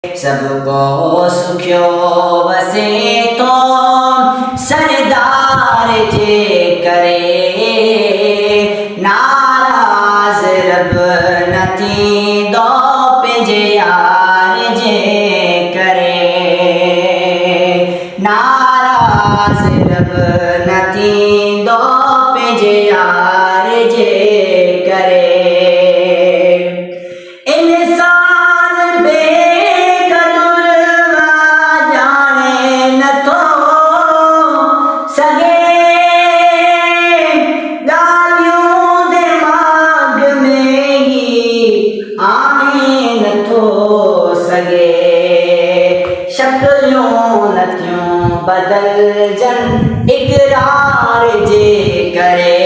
सबको सुखियो वसे तो सरदार जे करे नाराज रब न थींदो पंहिंजे यार जे करे नाराज रब न थींदो पंहिंजे यार जे करे शक्लियों नथियूं बदलजन इक़रार जे करे